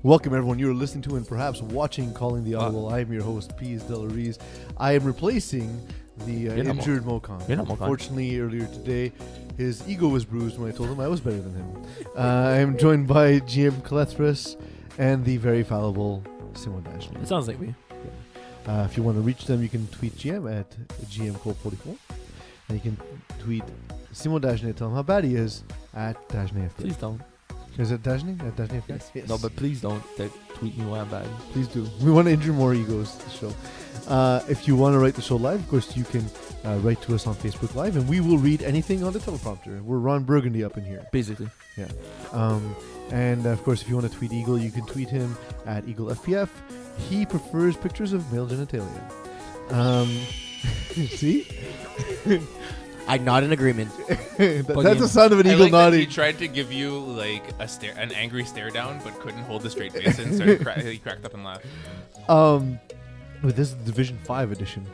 Welcome, everyone. You're listening to and perhaps watching Calling the Audible. I'm your host, Peeze Delariz. I am replacing the injured Mokan. You're not Mokan. Unfortunately, earlier today, his ego was bruised when I told him I was better than him. I am joined by GM Kalethris and the very fallible Simon Dashny. It sounds like me. If you want to reach them, you can tweet GM at GMCole44. And you can tweet Simon Dashny and tell him how bad he is at DashnyFK. Please don't. Is it Dashny? At DashnyFK? Yes. No, but please don't tweet me why I'm bad. Please do. We want to injure more egos to the show. If you want to write the show live, of course, you can write to us on Facebook Live, and we will read anything on the teleprompter. We're Ron Burgundy up in here. Basically. Yeah. And, of course, if you want to tweet Eagle, you can tweet him at EagleFPF. He prefers pictures of male genitalia. See? I'm not in agreement. That's the sound of an eagle nodding. He tried to give you like an angry stare down, but couldn't hold the straight face and started he cracked up and laughed. But this is the Division 5 edition.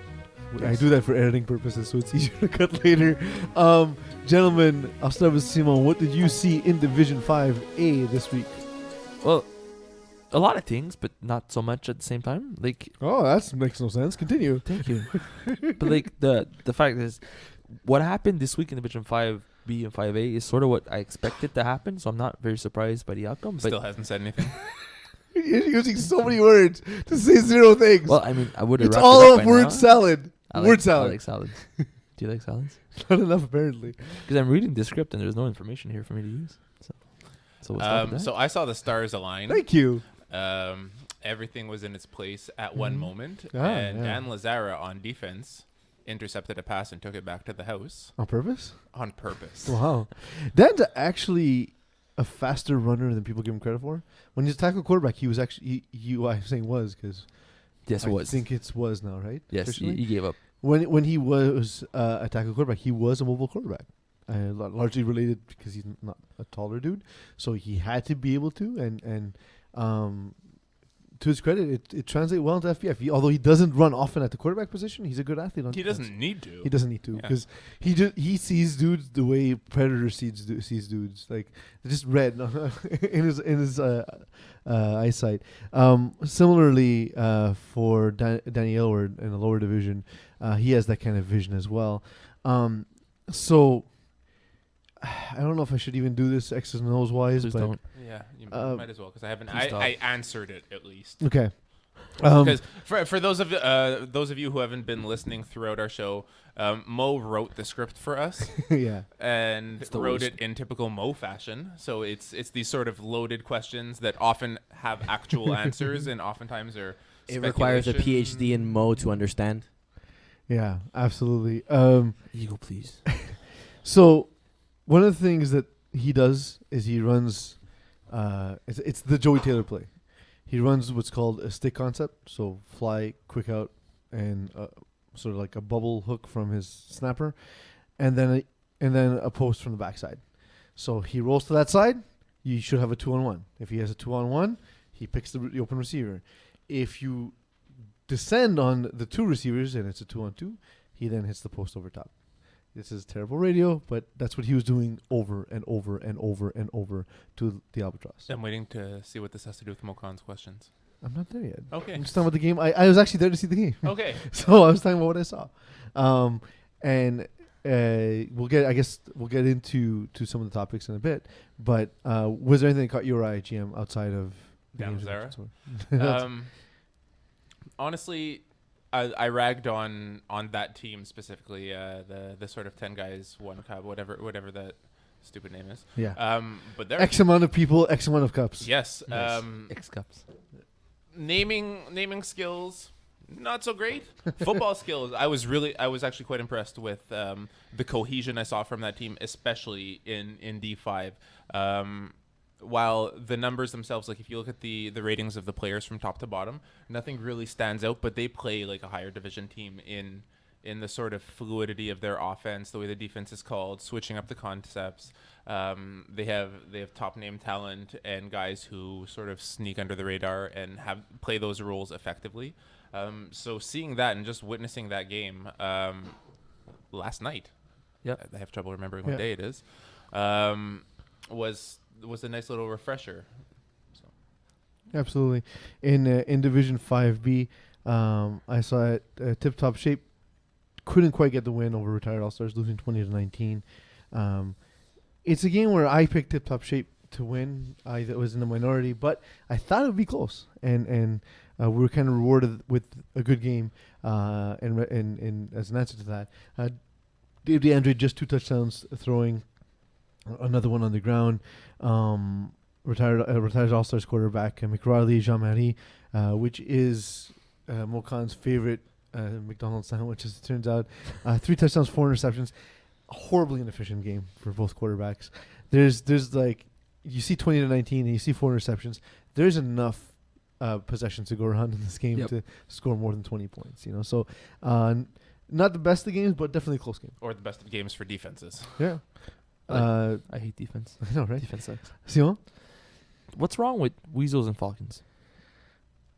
I do that for editing purposes, so it's easier to cut later. Gentlemen, I'll start with Simon. What did you see in Division 5A this week? Well, a lot of things, but not so much at the same time. Like, oh, that makes no sense. Continue. Thank you. But like the fact is, what happened this week in Division 5B and 5A is sort of what I expected to happen, so I'm not very surprised by the outcome. But Still hasn't said anything. You're using so many words to say zero things. Well, I mean, I would have. It's all of word salad. Word salad. I like salads. Do you like salads? Not enough, apparently. Because I'm reading the script and there's no information here for me to use. So what's up with that? So I saw the stars align. Thank you. Everything was in its place at one moment, and Dan Lazara on defense intercepted a pass and took it back to the house On purpose? on purpose. Wow. Dan's actually a faster runner than people give him credit for. When he's a tackle quarterback, he was actually, I'm saying was because Yes, it was. I think it was now, right? Yes, he gave up. When he was a tackle quarterback, he was a mobile quarterback. Largely related because he's not a taller dude. So he had to be able to. And to his credit, it translates well into FPF. Although he doesn't run often at the quarterback position, he's a good athlete on defense. Doesn't need to. He doesn't need to because he sees dudes the way Predator sees dudes, like they're just red in his eyesight. Similarly, for Danny Aylward in the lower division, he has that kind of vision as well. So I don't know if I should even do this X's and O's wise, Please but don't. Yeah, you might as well because I haven't. I answered it at least. Okay. Because for those of you who haven't been listening throughout our show, Mo wrote the script for us. Yeah. And the wrote worst. it in typical Mo fashion. So it's these sort of loaded questions that often have actual answers and oftentimes are. It requires a PhD in Mo to understand. Yeah, absolutely. Eagle, please. So one of the things that he does is he runs. It's the Joey Taylor play. He runs what's called a stick concept. So fly, quick out, and sort of like a bubble hook from his snapper, and then a post from the backside. So he rolls to that side. You should have a 2-on-1. If he has a 2-on-1, he picks the open receiver. If you descend on the two receivers and it's a 2-on-2, he then hits the post over top. This is terrible radio, but that's what he was doing over and over and over and over to the Albatross. I'm waiting to see what this has to do with Mokan's questions. I'm not there yet. Okay. I'm just talking about the game. I was actually there to see the game. Okay. So I was talking about what I saw. And we'll get into some of the topics in a bit. But was there anything that caught your eye, GM, outside of Dan Lazara? Honestly, I ragged on that team specifically, the sort of 10 guys, one cup, whatever that stupid name is. Yeah. But there X amount of people, X amount of cups. Yes. Nice. X cups. Naming skills, not so great. Football skills, I was actually quite impressed with the cohesion I saw from that team, especially in D5. While the numbers themselves, like if you look at the ratings of the players from top to bottom, nothing really stands out, but they play like a higher division team in the sort of fluidity of their offense, the way the defense is called, switching up the concepts. They have top name talent and guys who sort of sneak under the radar and play those roles effectively. So seeing that and just witnessing that game, last night. Yep. I have trouble remembering Yeah. what day it is. Was a nice little refresher. Absolutely. In Division 5B, I saw it Tip Top Shape couldn't quite get the win over Retired All Stars, losing 20-19. It's a game where I picked Tip Top Shape to win. I was in the minority, but I thought it would be close, and we were kind of rewarded with a good game. And as an answer to that, Dave DeAndre just 2 touchdowns throwing, another one on the ground. Retired All Stars quarterback McRiley Jean-Marie, which is Mokan's favorite McDonald's sandwich, as it turns out. 3 touchdowns, 4 interceptions. A horribly inefficient game for both quarterbacks. There's like, you see 20-19 and you see 4 interceptions. There's enough possessions to go around in this game to score more than 20 points. So not the best of games, but definitely a close game. Or the best of games for defenses. Yeah. I hate defense. I know, right? Defense sucks. Simon? What's wrong with Weasels and Falcons?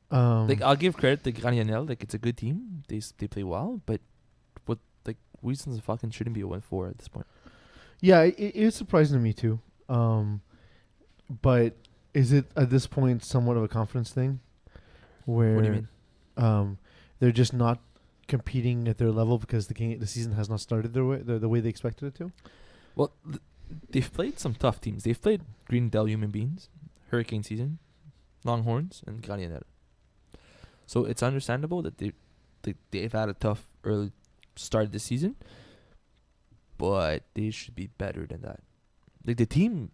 Like, I'll give credit to Granionel. Like, it's a good team. They play well, but Weasels and Falcons shouldn't be a 1-4 at this point. Yeah, it is surprising to me too. But is it at this point somewhat of a confidence thing, where What do you mean? They're just not competing at their level because the season has not started the way they expected it to? Well, they've played some tough teams. They've played Greendale Human Beings, Hurricane Season, Longhorns, and Granionel. So it's understandable that they've had a tough early start of the season, but they should be better than that. Like, the team,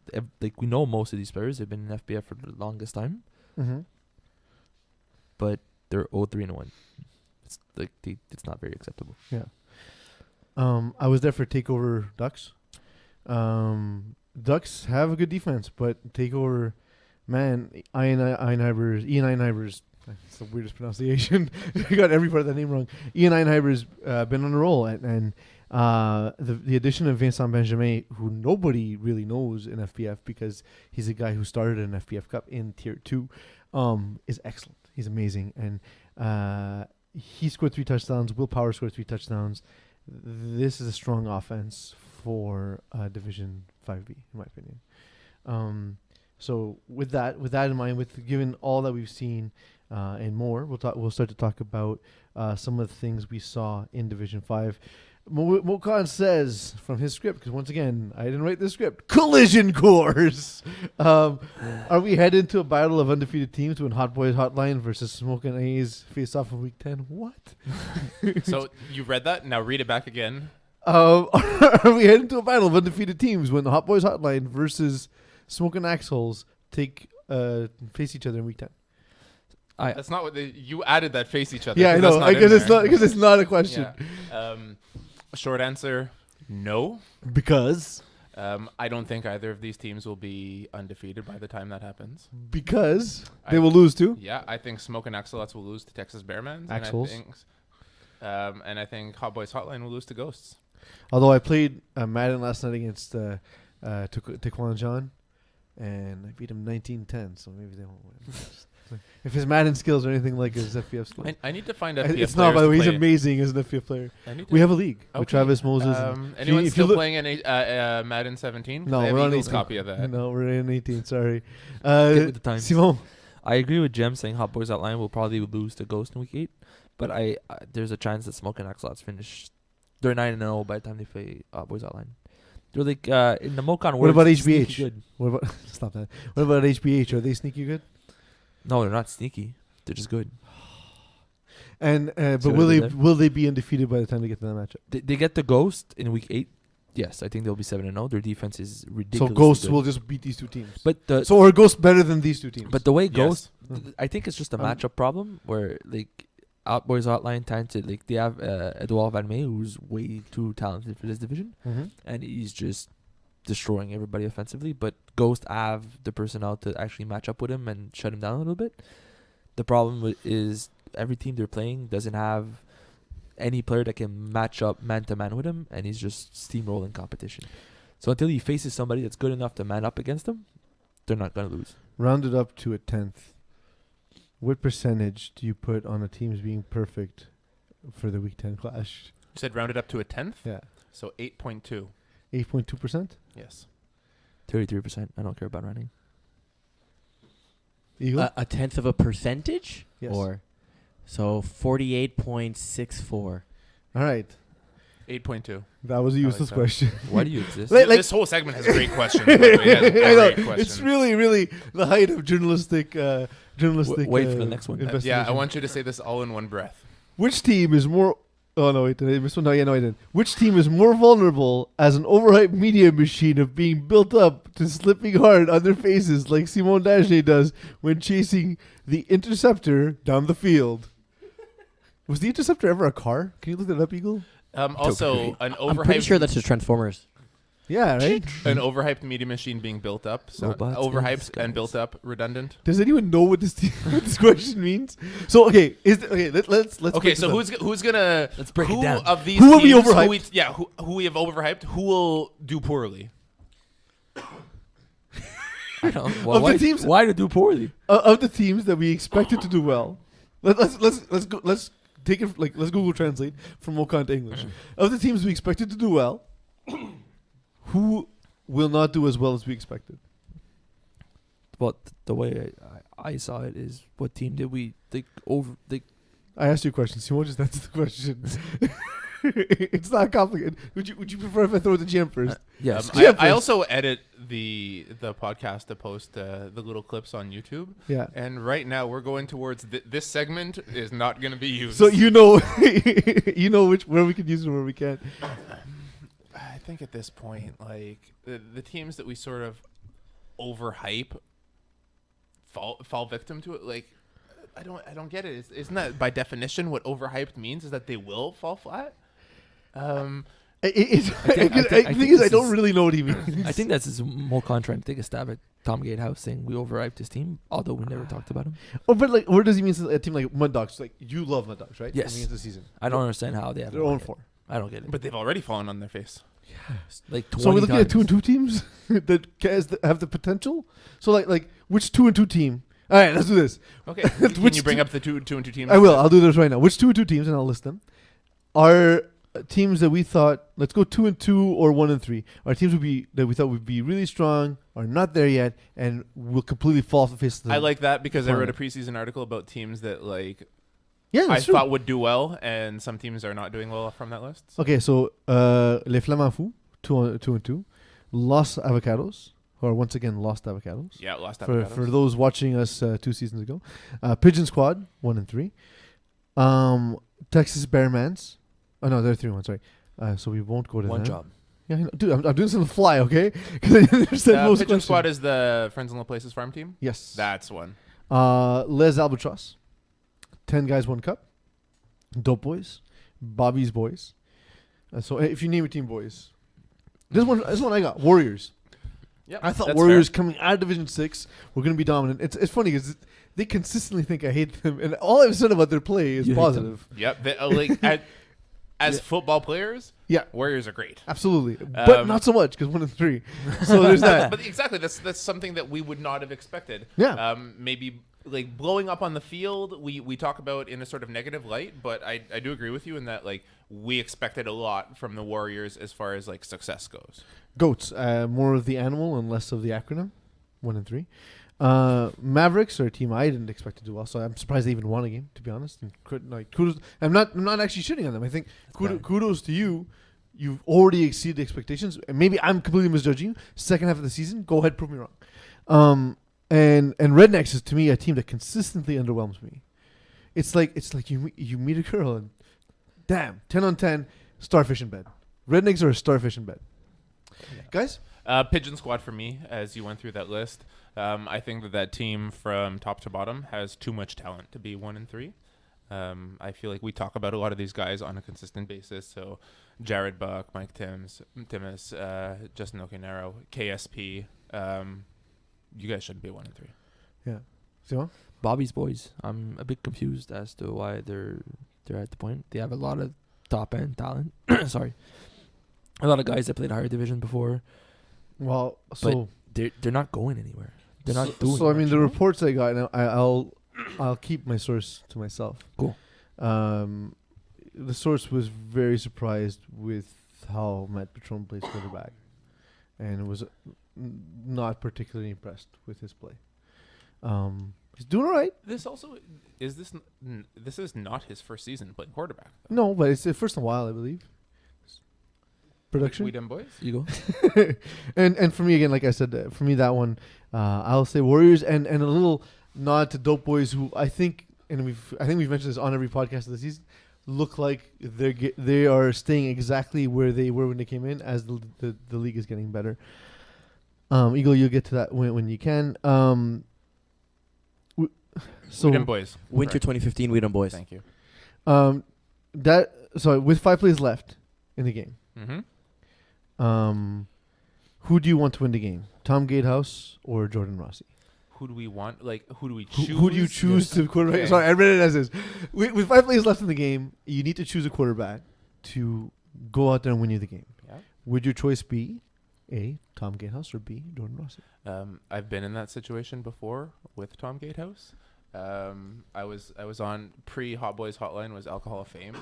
we know most of these players have been in FBF for the longest time, Mm-hmm. but they're 0-3-1. It's it's not very acceptable. Yeah. I was there for Takeover Ducks. Ducks have a good defense, but Takeover, man, Ian Einheiber's, that's the weirdest pronunciation. I got every part of that name wrong. Ian Einheiber's been on a roll, and the addition of Vincent Benjamin, who nobody really knows in FPF because he's a guy who started an FPF Cup in Tier 2, is excellent. He's amazing, and he scored 3 touchdowns. Will Power scored 3 touchdowns. This is a strong offense for Division 5B, in my opinion. So with that in mind, given all that we've seen and more, we'll start to talk about some of the things we saw in Division 5. Mokan says from his script, because once again, I didn't write this script, collision course. Are we headed to a battle of undefeated teams when Hot Boys Hotline versus Smoke and A's face off in week 10? What? So you read that? Now read it back again. Are we heading to a battle of undefeated teams when the Hot Boys Hotline versus Smoke and Axholes face each other in week 10? That's not what you added. That face each other. Yeah, I know, because it's not a question. Yeah. Short answer: no. Because I don't think either of these teams will be undefeated by the time that happens. Because they will lose too. Yeah, I think Smoke and Axolots will lose to Texas Bearmans. Axholes. And I think Hot Boys Hotline will lose to Ghosts. Although I played Madden last night against Taquan John, and I beat him 19-10, so maybe they won't win. If his Madden skills are anything like his FPF skills. I need to find FPF It's not, by the way. He's players to play. amazing as an FPF player. We have a league with Travis Moses. Anyone if still you look- playing Madden 17? No, I have we're on Eagles 18. copy of that. No, we're in 18. Sorry. Get with the times. Simon. I agree with Jem saying Hot Boys Outline will probably lose to Ghost in week 8, but I there's a chance that Smoke and Axolots finish. They're 9-0 by the time they play Hot Boys Outline. They're like in the Mokan What words, about sneaky HBH? good. What about stop that? What about HBH? Are they sneaky good? No, they're not sneaky. They're just good. And but See what will I they did there? will they be undefeated by the time they get to that matchup? They get the Ghost in week 8. Yes, I think they'll be 7-0. Their defense is So ridiculous. Ghosts will just beat these two teams. But the So are Ghosts better than these two teams? but the way Yes. Ghost, I think it's just a matchup problem where Out Boys Outline tend to they have Edouard Van May, who's way too talented for this division, and he's just destroying everybody offensively. But Ghost have the personnel to actually match up with him and shut him down a little bit. The problem is every team they're playing doesn't have any player that can match up man to man with him, and he's just steamrolling competition. So until he faces somebody that's good enough to man up against him, they're not gonna lose. Rounded up to a 10th. What percentage do you put on a team's being perfect for the week 10 clash? said rounded up to a tenth? Yeah. So 8.2. 8.2%. Yes. 33%. I don't care about running. Eagle. A tenth of a percentage? Yes. Or so 48.64. All right. 8.2. That was a useless that. question. Why do you exist? Like- This whole segment has great questions. By the way. It has I know. great questions. It's really the height of journalistic. Wait for the next one. Yeah, I investigation. want you to say this all in one breath. Which team is more? Oh no, wait, did I miss one? No, I didn't. Which team is more vulnerable as an overhyped media machine of being built up to slipping hard on their faces like Simon Dagenet does when chasing the Interceptor down the field? Was the Interceptor ever a car? Can you look that up, Eagle? Also, an I'm pretty sure overhyped, that's just Transformers. Yeah, right. an overhyped media machine being built up. So Robots in overhyped disguise. and built up, redundant. Does anyone know what this what this question means? So okay, let's Okay, break so this who's gonna? Let's break who it down. Of these Who will be teams, overhyped? Who we have overhyped? Who will do poorly? I don't. Well, Of the why, teams- why to do poorly? of the teams that we expected to do well. Let's take it let's Google Translate from Okan to English. Of the teams we expected to do well, who will not do as well as we expected? Well, the way I saw it is, what team did we over? I asked you a question. Simon just answered the question. It's not complicated. Would you prefer if I throw the GM first? Yes. Yeah, I first. also edit the podcast to post the little clips on YouTube. Yeah. And right now we're going towards this segment is not going to be used. So you know where we can use it and where we can't. I think at this point, like the teams that we sort of overhype fall victim to it. Like I don't get it. Isn't that by definition what overhyped means? Is that they will fall flat? The think thing is, I this don't is- really know what he means. I think that's his whole contract to take a stab at Tom Gatehouse saying we overhyped his team, although we never talked about him. Oh, but like, where does he mean a team like Mud Dogs? Like, you love Mud Dogs, right? Yes. Coming into the season, I don't understand how they have they're won on yet. 4. I don't get it. But they've already fallen on their face. Like 20 So we're looking at times. 2-2 teams that have the potential. So like which 2-2 team? All right, let's do this. Okay. Can Which you bring two- up the two and two teams? I will. I'll do this right now. Which 2-2 teams, and I'll list them, are teams that we thought, let's go 2-2 or 1-3. Are teams that we thought would be really strong, are not there yet, and will completely fall off the face of the. I like that because I wrote a Planet. preseason article about teams that like Yeah, I that's true. thought would do well, and some teams are not doing well from that list. So. Okay, so Les Flamands Fous, 2-2. Los Avocados, who are once again Lost Avocados. Yeah, lost For those watching us 2 seasons ago. Pigeon Squad, 1-3. Texas Bearmans. Oh, no, they're 3-1, sorry. So we won't go to One them. job. Yeah, I know. Dude, I'm doing this on the fly, okay? Because I didn't understand most Pigeon questions. Squad is the Friends in Low Places farm team. Yes. That's one. Les Albatross. 10 Guys, 1 Cup. Dope Boys. Bobby's Boys. So if you name a team, boys. This one I got. Warriors. Yeah, I thought Warriors coming out of Division 6 were going to be dominant. It's funny because they consistently think I hate them, and all I've said about their play is You hate positive. Yep. As football players, Yeah, Warriors are great. absolutely, but Um, not so much because 1-3. So there's that. But exactly, that's something that we would not have expected. Yeah. Maybe like blowing up on the field, we talk about in a sort of negative light, but I do agree with you in that like we expected a lot from the Warriors as far as like success goes. Goats, more of the animal and less of the acronym. 1-3. Mavericks are a team I didn't expect to do well, so I'm surprised they even won a game. To be honest, and kudos. I'm not actually shitting on them. I think kudos to you. You've already exceeded expectations. And maybe I'm completely misjudging you. Second half of the season, go ahead, prove me wrong. And Rednecks is to me a team that consistently underwhelms me. It's like you meet a girl and damn, 10 on 10, starfish in bed. Rednecks are a starfish in bed. Yeah. Guys, Pigeon Squad for me, as you went through that list. I think that team from top to bottom has too much talent to be 1-3. I feel like we talk about a lot of these guys on a consistent basis. So Jared Buck, Mike Timms, Justin Okinero, KSP. You guys shouldn't be 1-3. yeah. Simon? Bobby's Boys. I'm a bit confused as to why they're at the point. They have a lot of top end talent. Sorry, a lot of guys that played higher division before. Well, so They're not going anywhere. They're not doing. So I mean, much, the you know? reports I got, now I'll keep my source to myself. Cool. the source was very surprised with how Matt Patron plays quarterback, and was not particularly impressed with his play. He's doing all right. This also is this is not his first season playing quarterback. No, but it's the first in a while, I believe. Production. We done boys. You go. and for me again, like I said, for me that one, I'll say Warriors and a little nod to Dope Boys, who I think we've mentioned this on every podcast of the season, look like they are staying exactly where they were when they came in, as the league is getting better. Eagle, you'll get to that when you can. So We done boys. Winter Correct. 2015, we done boys. Thank you. with 5 plays left in the game, Mm-hmm. who do you want to win the game? Tom Gatehouse or Jordan Rossi? Who do we want? Like, who do we choose? Who do you choose to quarterback? Okay. Sorry, I read it as is. With 5 plays left in the game, you need to choose a quarterback to go out there and win you the game. Yeah. Would your choice be A, Tom Gatehouse, or B, Jordan Rossi? I've been in that situation before with Tom Gatehouse. I was on pre-Hot Boys Hotline, was Alcohol of Fame.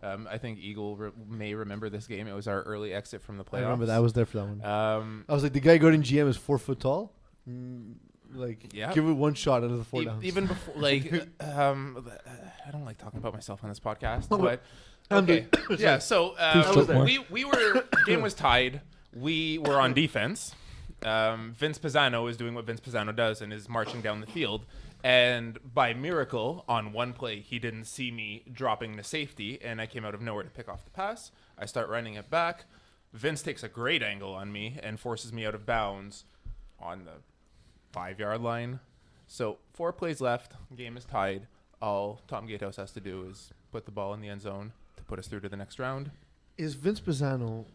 I think Eagle may remember this game. It was our early exit from the playoffs. I remember that. I was there for that one. Um, I was like, the guy guarding GM is 4 foot tall. Yeah. Give it one shot out of the 4 downs. even before, like, I don't like talking about myself on this podcast, No, but I'm okay, yeah. So talk more. we were game was tied. We were on defense. Vince Pizzano is doing what Vince Pizzano does and is marching down the field. And by miracle, on one play, he didn't see me dropping the safety, and I came out of nowhere to pick off the pass. I start running it back. Vince takes a great angle on me and forces me out of bounds on the 5-yard line. So 4 plays left. Game is tied. All Tom Gatehouse has to do is put the ball in the end zone to put us through to the next round. Is Vince Pizzano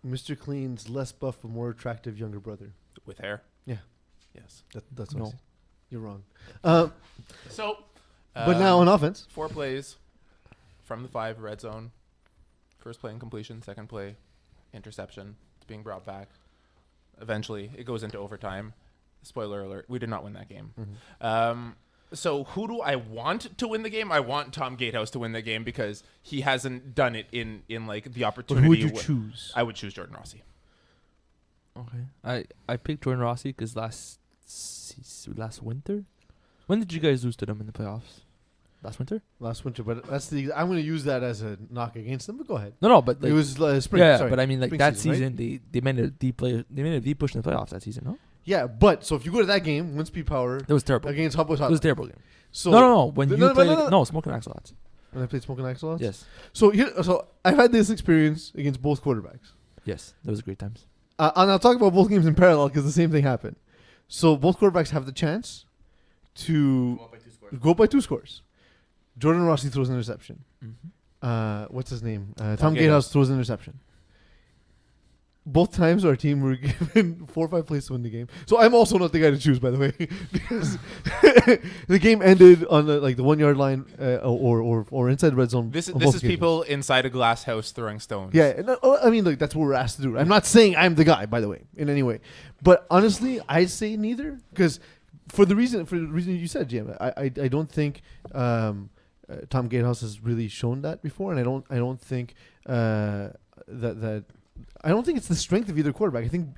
Mr. Clean's less buff but more attractive younger brother? With hair? Yeah. Yes. That's what I No. said. You're wrong. So, But now on offense, 4 plays from the 5, red zone. First play incompletion, second play interception. It's being brought back. Eventually, it goes into overtime. Spoiler alert, we did not win that game. So who do I want to win the game? I want Tom Gatehouse to win the game because he hasn't done it in like the but opportunity. who would you choose? I would choose Jordan Rossi. Okay. I picked Jordan Rossi because last winter. When did you guys lose to them in the playoffs? Last winter? Last winter, but I'm going to use that as a knock against them. But go ahead. No, but like, It was spring. yeah, sorry. but I mean, like Spring that season, season, they made a deep play. They made a deep push in the playoffs that season. No, Yeah, but so if you go to that game, win speed power that was terrible. against Hot Boys It was a Hotline. terrible game. So No. When No, you no, played, no, no. no, Smoking Axolotls. when I played Smoking Axolotls. Yes, So I've had this experience against both quarterbacks. yes, that was great times. And I'll talk about both games in parallel because the same thing happened. So both quarterbacks have the chance to go by 2 scores. Jordan Rossi throws an interception. What's his name? Tom Gatehouse throws an interception. Both times our team were given 4 or 5 plays to win the game. So I'm also not the guy to choose, by the way, because the game ended on the 1 yard line or inside red zone. This on both is occasions. people inside a glass house throwing stones. Yeah, I mean, look, that's what we're asked to do. I'm not saying I'm the guy, by the way, in any way, but honestly, I'd say neither because for the reason you said, Jim, I don't think Tom Gatehouse has really shown that before, and I don't think that I don't think it's the strength of either quarterback. I think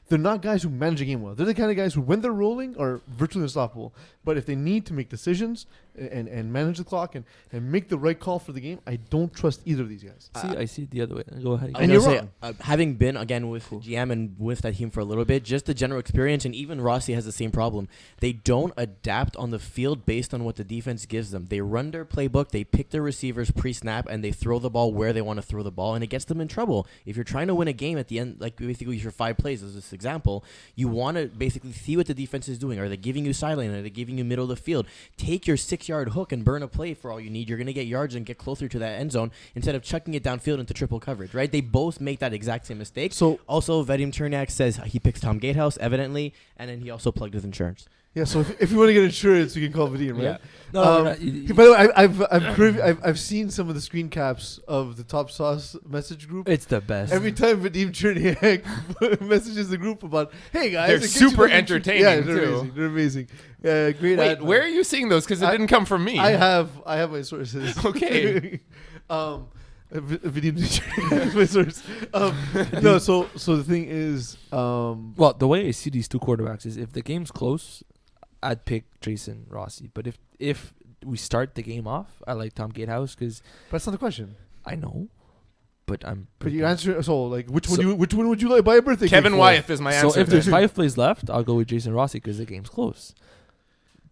they're not guys who manage a game well. They're the kind of guys who, when they're rolling, are virtually unstoppable. But if they need to make decisions and manage the clock and make the right call for the game, I don't trust either of these guys. See, I see it the other way. Go ahead. I And was you're gonna say, having been again with GM and with that team for a little bit, just the general experience, and even Rossi has the same problem. They don't adapt on the field based on what the defense gives them. They run their playbook, they pick their receivers pre-snap, and they throw the ball where they want to throw the ball, and it gets them in trouble. If you're trying to win a game at the end, like basically your 5 plays as this example, you want to basically see what the defense is doing. Are they giving you sideline? Are they giving you middle of the field? Take your 6-yard hook and burn a play for all you need. You're going to get yards and get closer to that end zone instead of chucking it downfield into triple coverage, right? They both make that exact same mistake. So Also, Vadim Chernak says he picks Tom Gatehouse, evidently, and then he also plugged his insurance. Yeah, so if you want to get insurance, you can call Vadim, right? Yeah. No, By the way, I've seen some of the screen caps of the Top Sauce message group. it's the best. Every time Vadim Cherniak messages the group about, hey guys, They're in case super you don't- entertaining, Yeah, too. They're amazing. Great. Wait, ad- where are you seeing those? Because it I- didn't come from me. I have my sources. Okay. Vadim Cherniak has my source. No, so the thing is, Well, the way I see these two quarterbacks is if the game's close, I'd pick Jason Rossi. But if we start the game off, I like Tom Gatehouse because that's not the question. I know, but I'm. But you picking- answer which one would you like buy a birthday? Kevin cake for? Wyeth is my answer. So if there's then. 5 plays left, I'll go with Jason Rossi because the game's close.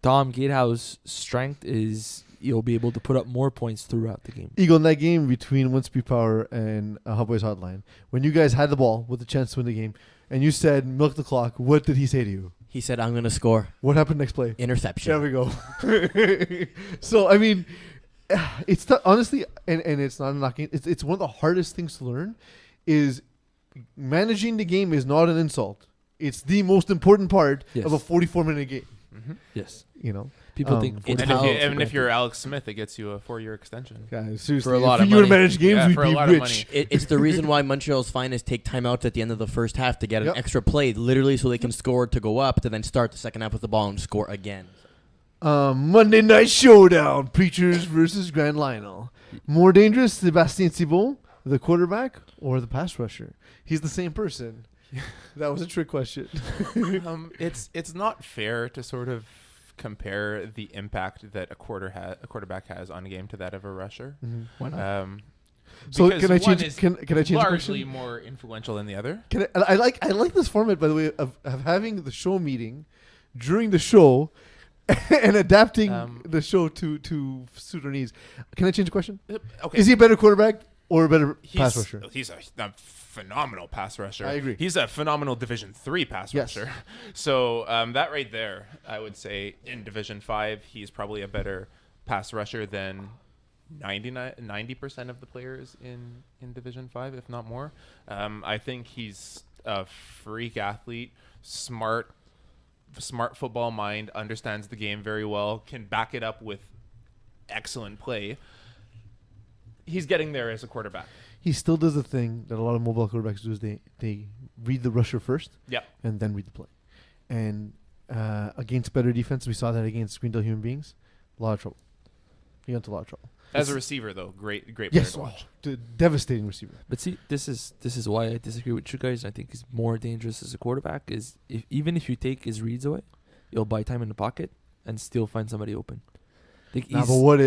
Tom Gatehouse strength is you'll be able to put up more points throughout the game. Eagle, in that game between One Speed Power and Hot Boys Hotline, when you guys had the ball with the chance to win the game, and you said milk the clock, what did he say to you? He said, "I'm gonna score What happened next play? interception." There we go. So I mean, it's honestly, and it's not knocking. It's one of the hardest things to learn. Is managing the game is not an insult. It's the most important part Yes. of a 44-minute game. Mhm. Yes, You know, people think. it's And, 45 how- if, you, is and if granted. you're Alex Smith, it gets you a 4-year extension. guys, seriously, For a lot if of you were to money. manage games, Yeah, we'd for a be lot of rich. It's the reason why Montreal's finest take timeouts at the end of the first half to get Yep. an extra play, literally so they can score to go up to then start the second half with the ball and score again. Monday Night Showdown: Preachers versus Grand Lionel. More dangerous, Sebastien Thibault, the quarterback, or the pass rusher? He's the same person. That was a trick question. It's not fair to sort of compare the impact that a quarterback has on a game to that of a rusher. Why not? So because can I one change? is Can I change the largely question? more influential than the other. I like this format, by the way, of having the show meeting during the show and adapting the show to suit our needs. Can I change the question? Okay, Is he a better quarterback or a better pass rusher? He's a phenomenal pass rusher. I agree. He's a phenomenal Division 3 pass Yes. rusher. So that right there, I would say in Division 5, he's probably a better pass rusher than 90% of the players in Division 5, if not more. I think he's a freak athlete, smart football mind, understands the game very well, can back it up with excellent play. He's getting there as a quarterback. He still does the thing that a lot of mobile quarterbacks do: is they read the rusher first, Yep. and then read the play. And against better defense, we saw that against Greendale Human Beings, a lot of trouble. He got into a lot of trouble. As a receiver, though, great player Yes, to watch. devastating receiver. But see, this is why I disagree with you guys. I think he's more dangerous as a quarterback. Is even if you take his reads away, you'll buy time in the pocket and still find somebody open. Like Nah, but what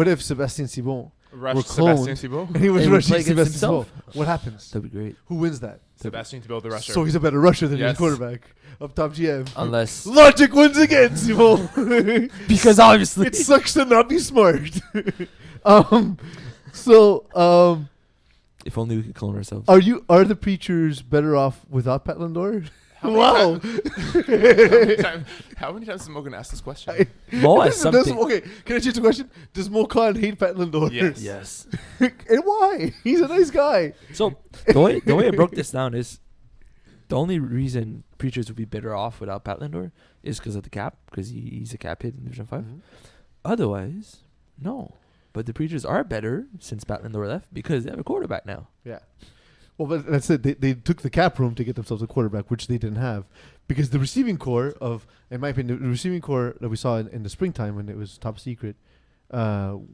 if Sebastien Thibault Rush We're Sebastian cloned. Thibault. and he was He would rushing play against Sebastien Thibault? himself. What happens? That'd be great. Who wins that? Sebastian Thibault, the rusher. So he's a better rusher than Yes. his quarterback up top GM. Unless Logic wins again, Thibault. because obviously It sucks to not be smart. if only we could clone ourselves. Are the preachers better off without Pat Lindor? Wow. How many times is Mo gonna ask this question? Mo has something. Okay, can I change the question? Does Mo Khan hate Pat Lindor? Yes. Yes. And why? He's a nice guy. So the way I broke this down is the only reason preachers would be better off without Pat Lindor is because of the cap, because he's a cap hit in Division 5. Otherwise, no. But the preachers are better since Pat Lindor left because they have a quarterback now. Yeah. Well, but that's it. They took the cap room to get themselves a quarterback, which they didn't have, because the receiving core in my opinion, the receiving core that we saw in the springtime when it was top secret,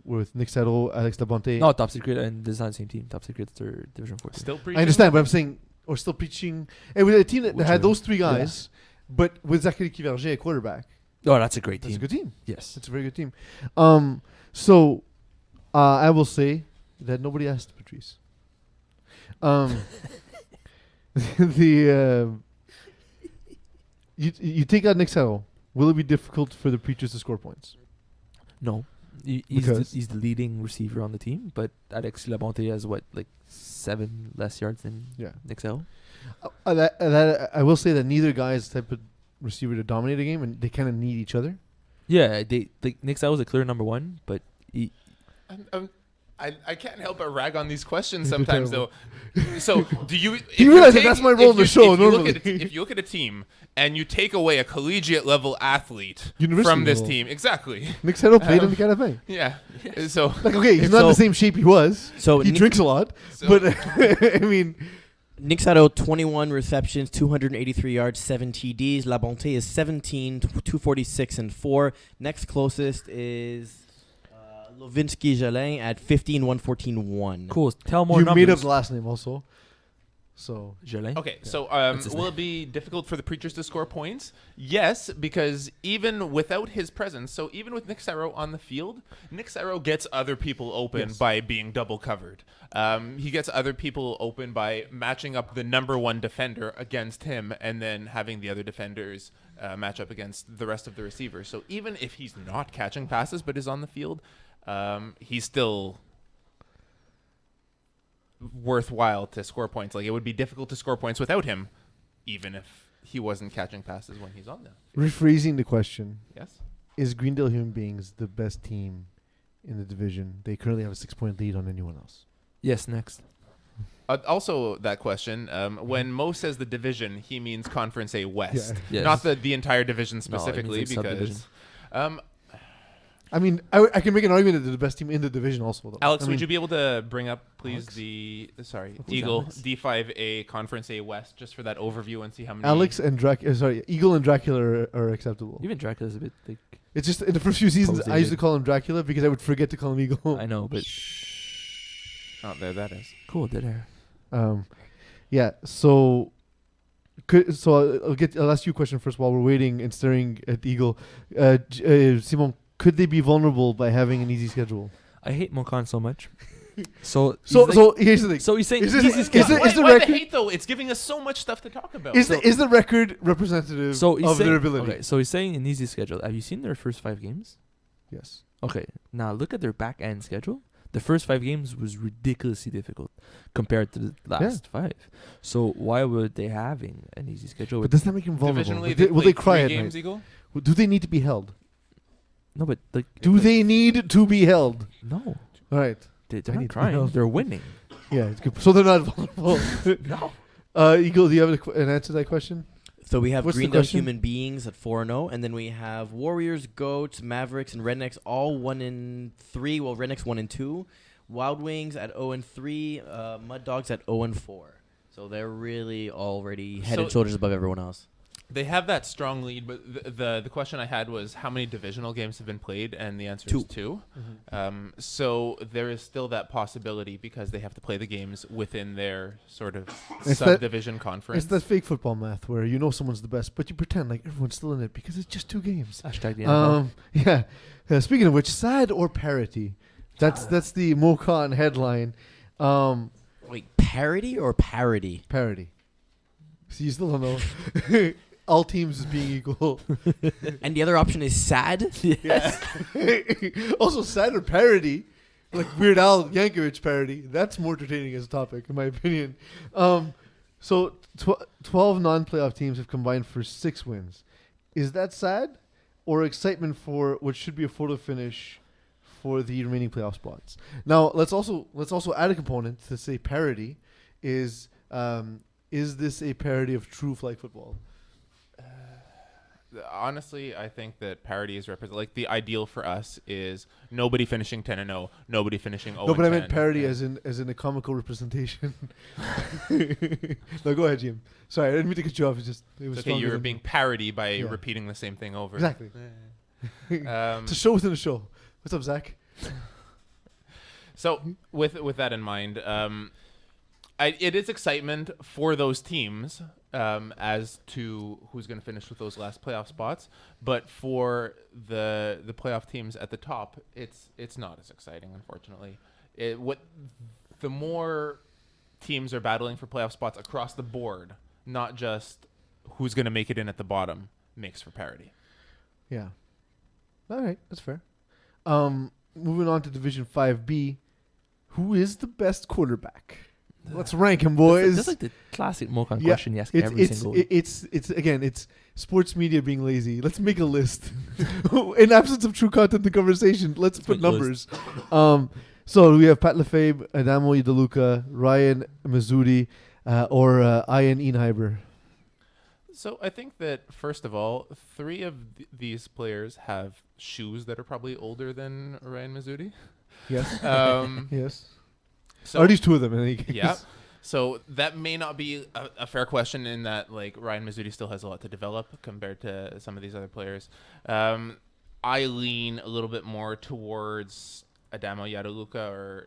with Nick Settle, Alex Labonte. No, top secret, and this is not the same team. Top secret's their Division 4 team. Still preaching. I understand, but I'm saying, or still preaching. It was a team that Which had one? those three guys, but with Zachary Kiverger at quarterback. Oh, that's a great That's team. a good team. Yes. It's a very good team. So I will say that nobody asked Patrice. You take out Nick Settle. Will it be difficult for the preachers to score points? No. He's Because? he's the leading receiver on the team, but Alex Labonte has like 7 less yards than Yeah. Nick Sell. I will say that neither guy is the type of receiver to dominate a game, and they kind of need each other. Yeah, they like Nick Sell was a clear number 1, but he, I can't help but rag on these questions They're sometimes, though. So, do you? If you realize that that's my role in the show, normally. If you look at a team and you take away a collegiate level athlete University from this level. team, exactly. Nick Settle played in the Canvai. Yeah. So, Like, okay, he's not in the same shape he was. So He Nick, drinks a lot, So- but I mean, Nick Sato, 21 receptions, 283 yards, 7 TDs. La Bonté is 17, 246 and 4. Next closest is Lovinsky Jolin at 15, 114, 1. Cool. Tell more you numbers. made up the last name also. So Jolin? okay, so That's his will name. it be difficult for the Preachers to score points? Yes, because even without his presence, so even with Nick Sarro on the field, Nick Sarro gets other people open Yes. by being double covered. He gets other people open by matching up the number one defender against him and then having the other defenders match up against the rest of the receivers. So even if he's not catching passes but is on the field, he's still worthwhile to score points. Like, it would be difficult to score points without him, even if he wasn't catching passes when he's on them. rephrasing the question: Yes. is Greendale Human Beings the best team in the division? They currently have a 6-point lead on anyone else. Yes, next. Also, that question, when Mo says the division, he means Conference A West, Yes. not the entire division No, it specifically, means like subdivision. because. I mean, I can make an argument that they're the best team in the division also, though. Alex, I would mean, you be able to bring up, please, Alex? What's Eagle Alex? D5A Conference A West, just for that overview and see how many. Alex and Eagle and Dracula are acceptable. Even Dracula's a bit like. It's just in the first few seasons, Posted I used to it. call him Dracula because I would forget to call him Eagle. I know, but Oh, there that is. cool. Dead air. Yeah. So I'll ask you a question first while we're waiting and staring at Eagle. Simon, could they be vulnerable by having an easy schedule? I hate Mokan so much. So So here's the thing. so he's saying Is it- easy is schedule. it- Why the the record- hate, though? It's giving us so much stuff to talk about. Is the record representative So he's of saying, their ability? Okay, so he's saying an easy schedule. Have you seen their first 5 games? Yes. Okay, now look at their back end schedule. The first 5 games was ridiculously difficult compared to the last 5. So why would they having an easy schedule? But With does that make them vulnerable? Divisionally, Will they played cry 3 at games, night? Eagle? Do they need to be held? no, but like Do they need to be held? no, All right. they're I need not to trying. know. They're winning. Yeah, it's good. So they're not vulnerable. No, Eagle, do you have an answer to that question? So we have What's the Greendale question? Human Beings at 4-0, and then we have Warriors, Goats, Mavericks, and Rednecks all 1-3. Well, Rednecks 1-2. Wild Wings at 0-3. Mud Dogs at 0-4. So they're really already head and So- shoulders above everyone else. They have that strong lead, but the question I had was how many divisional games have been played, and the answer is 2. So there is still that possibility because they have to play the games within their sort of It's that- subdivision conference. It's that fake football math where you know someone's the best, but you pretend like everyone's still in it because it's just 2 games. hashtag the NFL. Yeah. Speaking of which, sad or parity? That's the Mokan headline. Wait, parody or parody? Parity. So you still don't know. All teams is being equal. And the other option is sad? Yes. Also, sad or parody, like Weird Al Yankovic parody. That's more entertaining as a topic, in my opinion. So 12 non-playoff teams have combined for 6 wins. Is that sad, or excitement for what should be a photo finish for the remaining playoff spots? Now, let's also add a component to say parody. Is this a parody of true flag football? Honestly, I think that parity is like the ideal for us is nobody finishing 10-0, nobody finishing 0-10. No, but I meant parody as in a comical representation. No, go ahead, Jim. Sorry, I didn't mean to cut you off. It was Okay, stronger you're than- being parody by Yeah. repeating the same thing over. Exactly. Um, It's a show within a show. What's up, Zach? So with that in mind, it is excitement for those teams as to who's going to finish with those last playoff spots. But for the playoff teams at the top, it's not as exciting, unfortunately. The more teams are battling for playoff spots across the board, not just who's going to make it in at the bottom, makes for parity. Yeah. All right, that's fair. Moving on to Division 5B, who is the best quarterback? Let's rank him, boys. That's like the classic Mokan Yeah, question. Yes, every single. It's sports media being lazy. Let's make a list. In absence of true content in the conversation, let's put make a numbers. So we have Pat Lefebvre, Adamo Idaluka, Ryan Mazzuti, or Ian Einheiber. So I think that first of all, 3 of these players have shoes that are probably older than Ryan Mazzuti. Yes. Yes. So Or at least 2 of them in any case. yeah. So that may not be a fair question in that like Ryan Mazzuti still has a lot to develop compared to some of these other players. I lean a little bit more towards Adamo Idaluka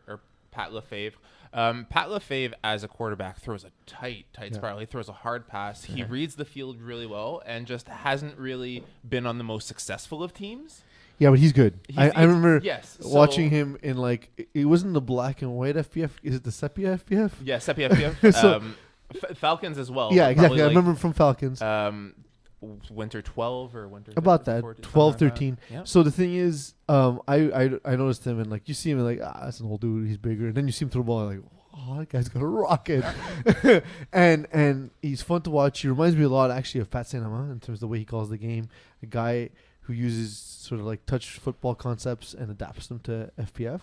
or Pat Lefebvre. Pat Lefebvre as a quarterback throws a tight spiral. He throws a hard pass. He reads the field really well and just hasn't really been on the most successful of teams. Yeah, but he's good. I remember watching so- him in like it wasn't the black and white FPF. Is it the sepia FPF? Yeah, Sepia FPF. So- Falcons as well. Yeah, but exactly. probably I like, remember him from Falcons. Winter 12 or winter About 13, that, 14, 12, something like 13. that. Yeah. So the thing is, I noticed him and like you see him and like that's an old dude. He's bigger. And then you see him throw the ball and like, oh, that guy's got a rocket. and he's fun to watch. He reminds me a lot actually of Pat Saint-Amand in terms of the way he calls the game. A guy who uses sort of like touch football concepts and adapts them to FPF.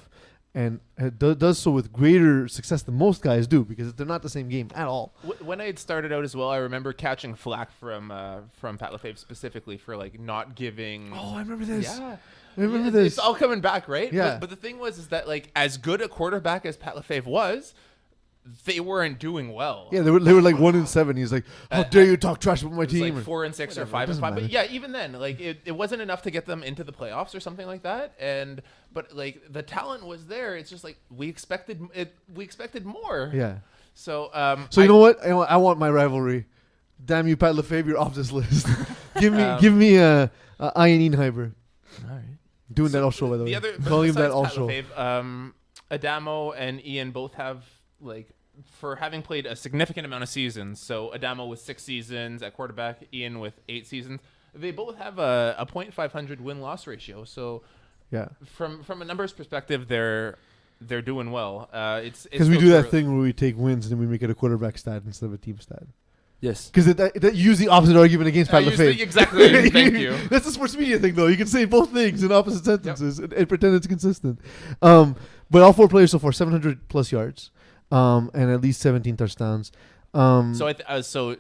And does so with greater success than most guys do because they're not the same game at all. When I had started out as well, I remember catching flack from Pat Lefebvre specifically for like not giving. Oh, I remember this. Yeah, I remember Yeah, this. It's all coming back, right? Yeah. But the thing was is that like as good a quarterback as Pat Lefebvre was, they weren't doing well. Yeah, they were like 1-7. He's like, how dare you talk trash about my It was team? like 4 and 6 Whatever, or 5 and doesn't 5. But matter. yeah, even then, like it wasn't enough to get them into the playoffs or something like that. But like the talent was there. It's just like we expected it. We expected more. Yeah. So So you know what? I want my rivalry. Damn you, Pat Lefebvre, you're off this list. give me Ian Einheiber. All right. Doing that all show, by the way. The other Calling him that besides all Pat show. Lefebvre, Adamo and Ian both have like for having played a significant amount of seasons. So Adamo with 6 seasons at quarterback, Ian with 8 seasons. They both have a .500 win-loss ratio. So Yeah. from a numbers perspective, they're doing well. It's Because we still do that true. thing where we take wins and then we make it a quarterback stat instead of a team stat. Yes. Because that you use the opposite argument against Pat Lefebvre. Exactly. Thank you. That's the sports media thing, though. You can say both things in opposite sentences and pretend it's consistent. But all 4 players so far, 700 plus yards, and at least 17 touchdowns. So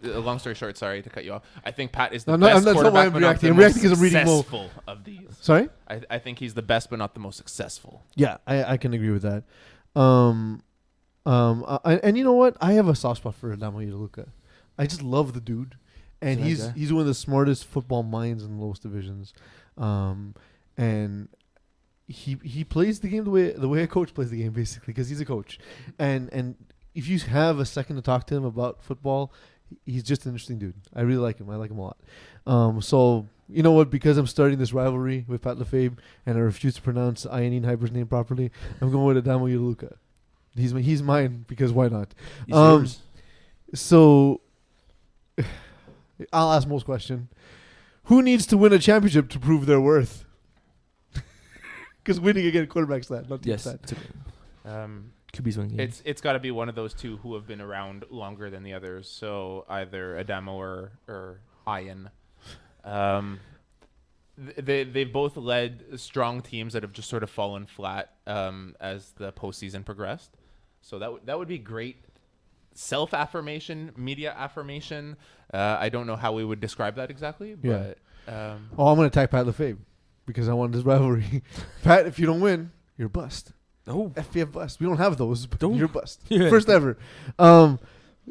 long story short, sorry to cut you off. I think Pat is the No, best that's not why quarterback, I'm but not reacting. the I'm reacting most 'cause I'm reading Mo. successful of these. Sorry? I think he's the best, but not the most successful. Yeah, I can agree with that. And you know what? I have a soft spot for Adamo Idaluka. I just love the dude, and He's a nice guy. he's one of the smartest football minds in the lowest divisions, and he plays the game the way a coach plays the game basically because he's a coach, and if you have a second to talk to him about football, he's just an interesting dude. I really like him. I like him a lot. So you know what? Because I'm starting this rivalry with Pat Lefebvre and I refuse to pronounce Ian Einheiber's name properly, I'm going with Adamo Idaluka. He's mine because why not? He's yours. So I'll ask Mo's question. Who needs to win a championship to prove their worth? Because winning again, quarterback stat, not team Yes. stat. QB's one game. It's got to be one of those two who have been around longer than the others. So either Adamo or Ian. They've both led strong teams that have just sort of fallen flat as the postseason progressed. So that would be great self-affirmation, media affirmation. I don't know how we would describe that exactly, Yeah. but I'm going to attack Pat Lefebvre because I want this rivalry. Pat, if you don't win, you're bust. Oh. FPF bust. We don't have those, but Don't. you're bust. Yeah. First ever.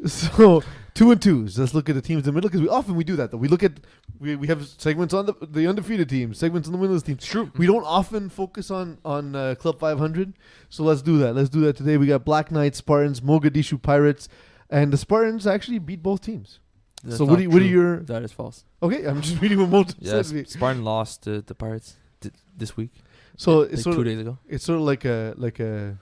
So 2 and 2s. Let's look at the teams in the middle because we do that though. We look at we have segments on the undefeated teams, segments on the winless teams. True. We don't often focus on Club 500, so let's do that. Let's do that today. We got Black Knights, Spartans, Mogadishu Pirates, and the Spartans actually beat both teams. That's So not what are true. your That is false. okay? I'm just reading what Mo Yeah, said. Spartan lost to the Pirates this week. So like it's 2 sort of days ago. it's sort of like a.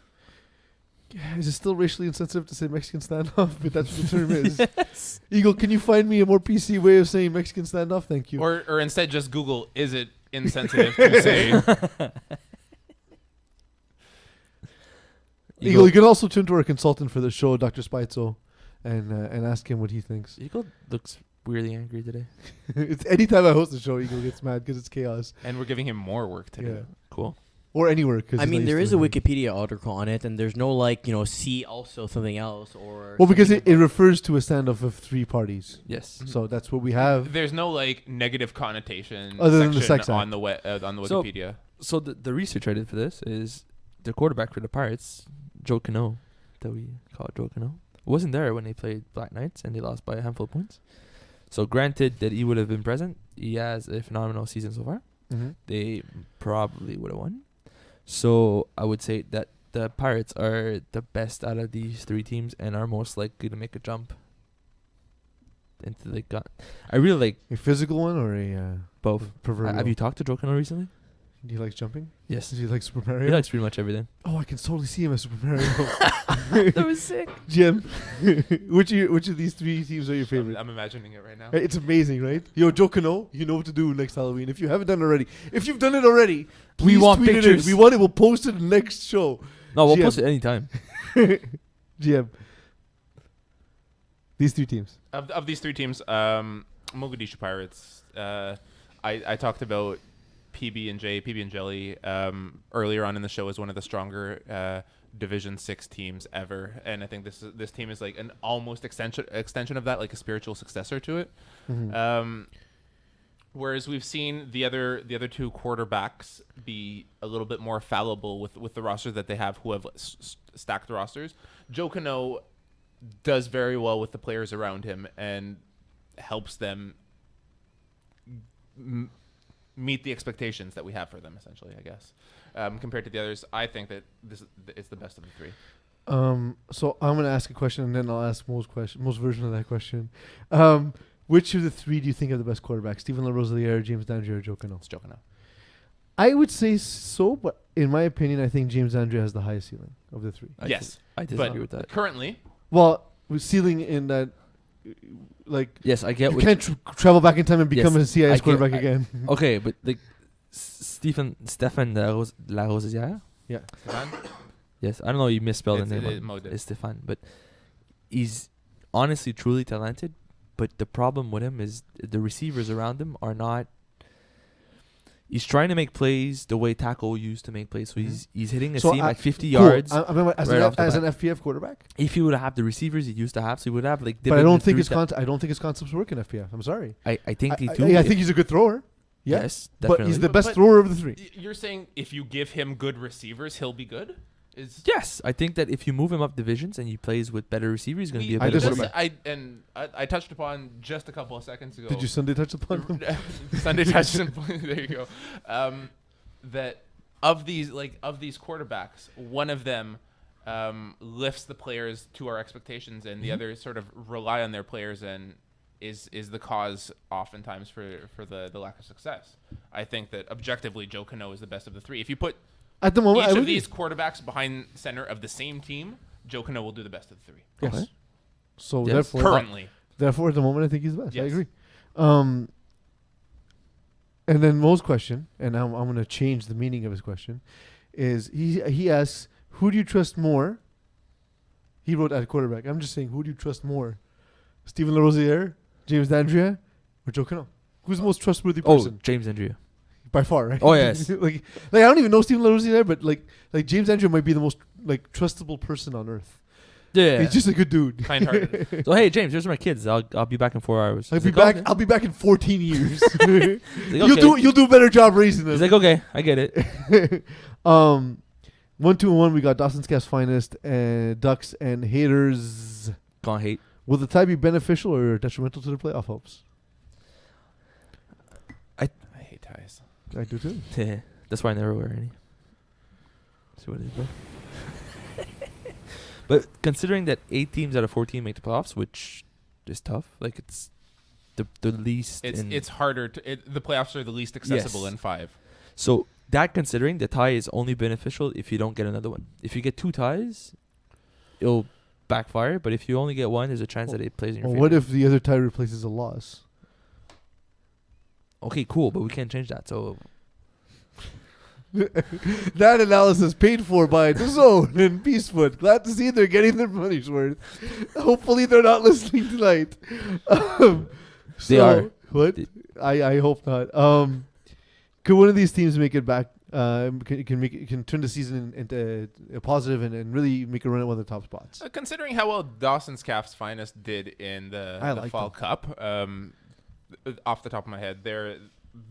Is it still racially insensitive to say Mexican standoff? But that's what the term is. Eagle, can you find me a more PC way of saying Mexican standoff? Thank you. or instead just Google, is it insensitive to say? Eagle, you can also turn to our consultant for the show, Dr. Spitzo, and ask him what he thinks. Eagle looks weirdly angry today. It's anytime I host the show, Eagle gets mad because it's chaos. And we're giving him more work to Yeah. do. Cool. or anywhere. Cause I he's mean, not there used is to a it. Wikipedia article on it, and there's no see also something else or. Well, because something it about- refers to a standoff of 3 parties. Yes. So that's what we have. There's no like negative connotation Other than the section sex on the on the So- Wikipedia. So the research I did for this is the quarterback for the Pirates, Joe Cano, that we call Joe Cano, wasn't there when they played Black Knights and they lost by a handful of points. So granted that he would have been present, he has a phenomenal season so far. Mm-hmm. They probably would have won. So I would say that the Pirates are the best out of these 3 teams and are most likely to make a jump into the gut. I really like A physical one or a both. proverbial? Have you talked to Joe Cano recently? He likes jumping? Yes. Does he like Super Mario? He likes pretty much everything. Oh, I can totally see him as Super Mario. That was sick. Jim, which of these 3 teams are your favorite? I'm imagining it right now. Right, it's amazing, right? Yo, Joe Cano, you know what to do next Halloween. If you haven't done it already, if you've done it already, please want tweet pictures. it in. We want it. We'll post it next show. No, we'll GM. post it anytime. GM. These 3 teams. Of these 3 teams, Mogadishu Pirates. I talked about PB and Jelly earlier on in the show as one of the stronger Division 6 teams ever, and I think this team is like an almost extension of that, like a spiritual successor to it. Mm-hmm. Whereas we've seen the other 2 quarterbacks be a little bit more fallible with the roster that they have, who have stacked rosters. Joe Cano does very well with the players around him and helps them meet the expectations that we have for them, essentially, I guess. Compared to the others, I think that it's the best of the 3. So I'm gonna ask a question, and then I'll ask most version of that question. Which of the 3 do you think are the best quarterbacks? Stephen LaRosiere, James Dandria, or Joe Cano? It's Joe Cano. I would say so, but in my opinion, I think James Dandria has the highest ceiling of the 3. Yes, I disagree with that. Currently, Well, with ceiling in that, like, Yes, I get you what can't travel back in time and become Yes, a CIS I get- quarterback I- again. Okay, but like Stephen LaRosiere. Yeah. Stefan? Yes, I don't know. You misspelled the It's- name. Mo did. It's Stefan, but he's honestly truly talented. But the problem with him is the receivers around him are not. He's trying to make plays the way Taco used to make plays. So he's hitting a So seam I- at 50 Cool. yards. I mean, as, right off the as bat. an FPF quarterback, If he would have the receivers he used to have, so he would have like. but I don't think his his I don't think his concepts work in FPF. I'm sorry. I think they I, do. I if- think he's a good thrower. Yeah, Yes, but definitely. he's the best But- thrower of the 3. You're saying if you give him good receivers, he'll be good? Yes, I think that if you move him up divisions and he plays with better receivers, he's going to be a I better disagree. quarterback. I touched upon just a couple of seconds ago. Did you Sunday touch upon him? Sunday touch and there you go. That of these quarterbacks, one of them lifts the players to our expectations, and the other sort of rely on their players and is the cause oftentimes for the lack of success. I think that objectively, Joe Cano is the best of the 3. If you put At the moment, I each would of these quarterbacks behind center of the same team, Joe Cano will do the best of the 3. Yes. Okay. So Yes. therefore, Currently. at the moment, I think he's the best. I Yes. agree. And then Mo's question, and I'm going to change the meaning of his question, is he asks, who do you trust more? He wrote at quarterback. I'm just saying, who do you trust more? Stephen LaRosiere, James Dandria, or Joe Cano? Who's the most trustworthy person? Oh, James Andrea. By far, right? Oh, yes. like I don't even know Stephen LaRosiere, but like James Andrew might be the most like trustable person on earth. Yeah. He's just a good dude. Kind-hearted. So hey, James, here's my kids. I'll be back in 4 hours. I'll He's be like, back. okay. I'll be back in 14 years. He's like, okay. You'll do a better job raising them. He's like, okay, I get it. 1, 2, and 1. We got Dawson's Cast Finest and Ducks and Haters. Can't hate. Will the tie be beneficial or detrimental to the playoff hopes? I hate ties. I do too. Yeah, that's why I never wear any. See what it is, bro. But considering that 8 teams out of 14 make the playoffs, which is tough, like it's the least. It's harder to. The playoffs are the least accessible Yes. in 5. So that considering the tie is only beneficial if you don't get another one. If you get 2 ties, it'll backfire. But if you only get one, there's a chance that it plays in your Well, favor. what if the other tie replaces a loss? Okay, cool, but we can't change that. So That analysis paid for by The Zone and Peacefoot. Glad to see they're getting their money's worth. Hopefully they're not listening tonight. They are. What? They- I hope not. Could one of these teams make it back can turn the season into a positive and really make a run at one of the top spots. Considering how well Dawson's Calf's Finest did in the Fall Cup, off the top of my head, they're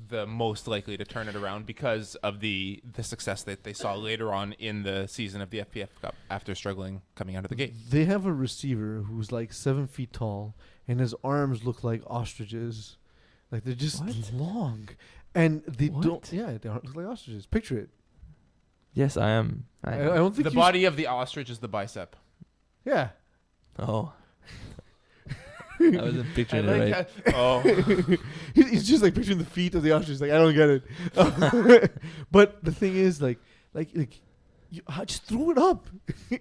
the most likely to turn it around because of the success that they saw later on in the season of the FPF Cup after struggling coming out of the gate. They have a receiver who's like 7 feet tall, and his arms look like ostriches. Like they're just long. And they don't. Yeah, they look like ostriches. Picture it. Yes, I am. I don't think the body of the ostrich is the bicep. Yeah. Oh. I wasn't picturing it right. Oh. He's just like picturing the feet of the ostrich. Like I don't get it. But the thing is, like you just throw it up.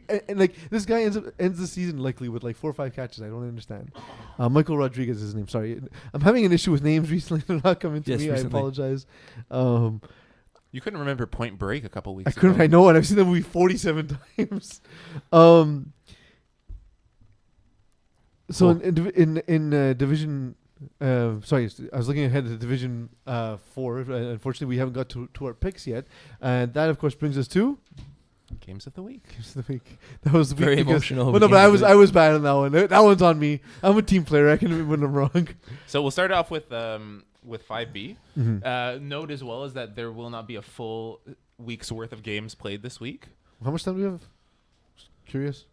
and like this guy ends the season likely with like 4 or 5 catches. I don't understand. Michael Rodriguez is his name. Sorry, I'm having an issue with names recently. They're not coming to me. Recently. I apologize. You couldn't remember Point Break a couple weeks ago. I couldn't. I know, and I've seen that movie 47 times. So in division, sorry, I was looking ahead to Division 4. Unfortunately, we haven't got to our picks yet, and that of course brings us to Games of the Week. Games of the Week. That was very emotional. Well, no, but I was bad on that one. That one's on me. I'm a team player. I can admit when I'm wrong. So we'll start off with 5B. Mm-hmm. Note as well is that there will not be a full week's worth of games played this week. How much time do we have? Just curious.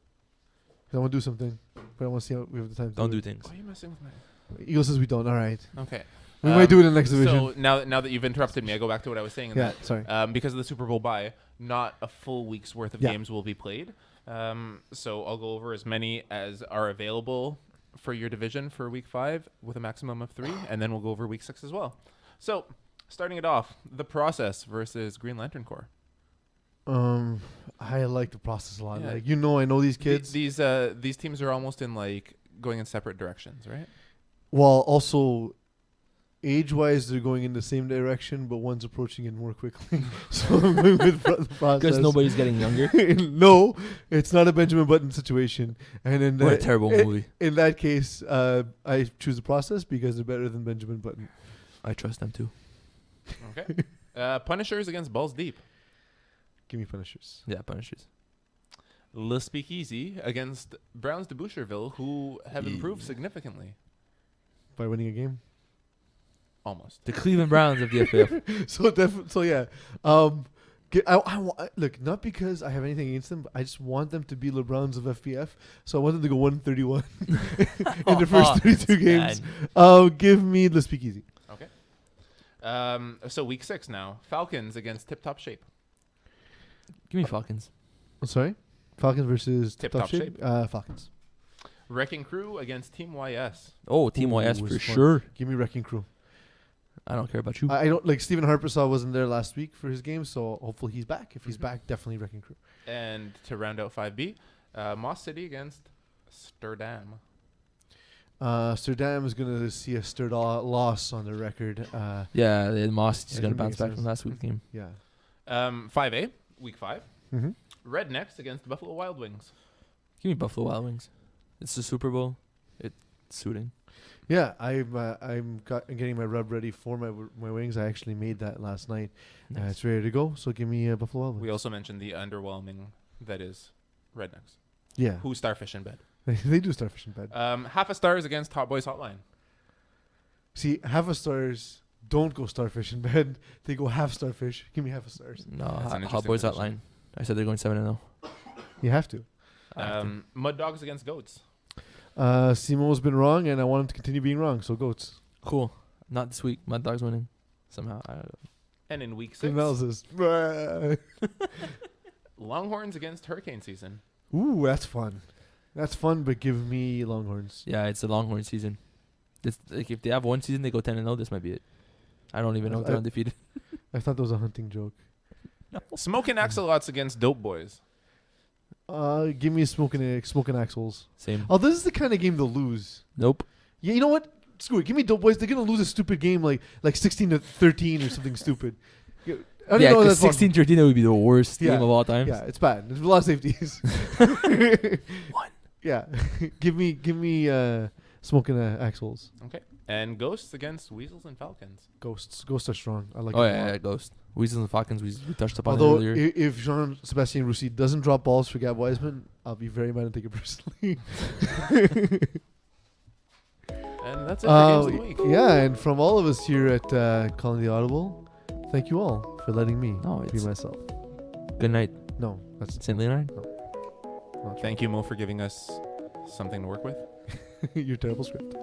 I want to do something, but I want to see how we have the time. Don't do things. Why are you messing with my... Eagle says we don't. All right. Okay. We might do it in the next division. So now that you've interrupted me, I go back to what I was saying. Sorry. Because of the Super Bowl bye, not a full week's worth of games will be played. So I'll go over as many as are available for your division for week 5 with a maximum of 3, and then we'll go over week 6 as well. So starting it off, the Process versus Green Lantern Corps. I like the Process a lot. Yeah. Like I know these kids. These teams are almost in like going in separate directions, right? Well, also age-wise, they're going in the same direction, but one's approaching it more quickly. So I'm going with the Process. Because nobody's getting younger. No, it's not a Benjamin Button situation. And in What a terrible movie. In that case, I choose the Process because they're better than Benjamin Button. I trust them too. Okay. Punishers against Balls Deep. Give me Punishers. Yeah, Punishers. Le Speakeasy against Browns de Boucherville, who have improved significantly. By winning a game? Almost. The Cleveland Browns of the FPF. So yeah. Look, not because I have anything against them, but I just want them to be the Browns of FPF. So I want them to go 131 in the first 32 games. Give me the Speakeasy. Okay. So week 6 now. Falcons against Tip Top Shape. Give me Falcons. Sorry? Falcons versus Tip Top Top Shape? Falcons. Wrecking Crew against Team YS. Oh, Team YS Ooh, for it's fun. sure. Give me Wrecking Crew. I don't care about you. I don't like Stephen Harpersaw wasn't there last week for his game, so hopefully he's back. If he's back, definitely Wrecking Crew. And to round out 5B, Moss City against Sturdam. Sturdam is going to see a loss on the record. Yeah, Moss is going to that bounce makes back sense. from last week's game. Yeah. 5A, week 5. Mm-hmm. Rednecks against Buffalo Wild Wings. Give me Buffalo Wild Wings. It's the Super Bowl. It's suiting. Yeah, I'm getting my rub ready for my wings. I actually made that last night. Nice. It's ready to go. So give me Buffalo Wild Wings. We also mentioned the underwhelming that is Rednecks. Yeah. Who Starfish in bed. They do Starfish in bed. Half a stars against Hot Boys Hotline. See, half a stars don't go Starfish in bed. They go half Starfish. Give me half a stars. No, That's an Hot interesting Boys position. Hotline. I said they're going 7-0. You have to. Mud Dogs against Goats. Simo's been wrong, and I want him to continue being wrong. So goats. Cool. Not this week. Mud Dogs winning somehow. I don't know. And in week 6, Good analysis. Longhorns against Hurricane Season. Ooh, that's fun. That's fun, but give me Longhorns. Yeah, it's the Longhorn season. It's like if they have one season, they go 10-0. This might be it. I don't even know if they're undefeated. I thought that was a hunting joke. Smoking Axolots against Dope Boys. Give me smoking axles. Same. Oh, this is the kind of game they'll lose. Nope. Yeah, you know what? Screw it. Give me Dope Boys. They're gonna lose a stupid game like 16-13 or something stupid. I don't Yeah, know because that's 16-13 that would be the worst Yeah. game of all time. Yeah, it's bad. There's a lot of safeties. One. Yeah, give me smoking axles. Okay. And Ghosts against Weasels and Falcons. Ghosts are strong. I like. Oh them a yeah, lot. yeah, Ghost. Weasels and Falcons. We touched upon it Although earlier. if Jean-Sebastien Roussy doesn't drop balls for Gab Wiseman, I'll be very mad and take it personally. And that's it for Games of the Week. Yeah, and from all of us here at Calling the Audible, thank you all for letting me No, be it's myself. good night, No, that's St. Leonard. not true. Thank you, Mo, for giving us something to work with. Your terrible script.